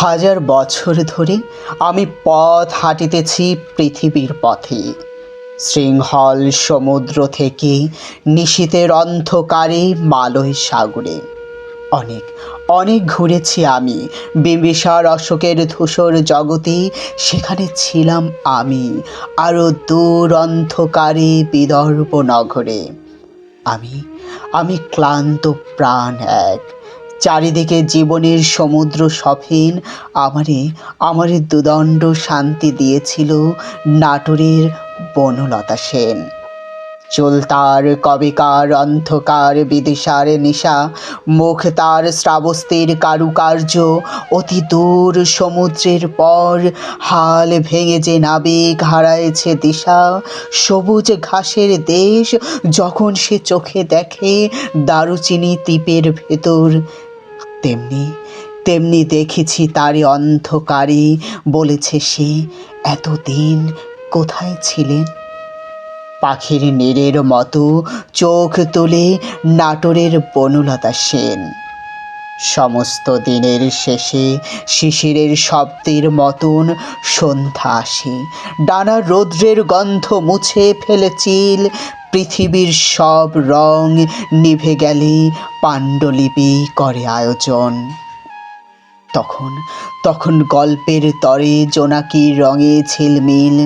হাজার বছর ধরে আমি পথ হাঁটিতেছি পৃথিবীর পথে। শৃঙ্খল সমুদ্র থেকে নিশীথের অন্ধকারে মালয় সাগরে অনেক অনেক ঘুরেছি আমি। বিম্বিসার অশোকের ধূসর জগতে সেখানে ছিলাম আমি, আরও দূর অন্ধকারে বিদর্ভ নগরে। আমি আমি ক্লান্ত প্রাণ এক, চারিদিকে জীবনের সমুদ্র সফিন। আমারে দুদণ্ড শান্তি দিয়েছিল নাটোরের বনলতা সেন। চুল তার কবেকার অন্ধকার বিদিশার নিশা, মুখ তার শ্রাবস্তির কারুকার্য। অতি দূর সমুদ্রের পর হাল ভেঙে যে নাবিক হারায়েছে দিশা, সবুজ ঘাসের দেশ যখন সে চোখে দেখে দারুচিনি দ্বীপের ভেতর, তেমনি তেমনি দেখেছি তারে অন্ধকারে। বলেছে সে, এতদিন কোথায় ছিলেন? পাখির নীড়ের মতো চোখ তুলে নাটোরের বনলতা সেন। সমস্ত দিনের শেষে শিশিরের শব্দের মতন সন্ধ্যা আসে, ডানা রৌদ্রের গন্ধ মুছে ফেলে চিল। পৃথিবীর সব রং নিভে গেলে পাণ্ডুলিপি করে আয়োজন। তখন তখন গল্পের তরে জোনাকির রঙে ঝিলমিল।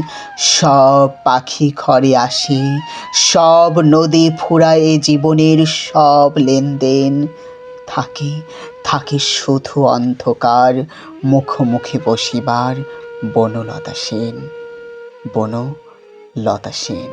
সব পাখি ঘরে আসে, সব নদী ফুরায় জীবনের সব লেনদেন। থাকে থাকে শুধু অন্ধকার, মুখোমুখি বসিবার বনলতা সেন, বনলতা সেন।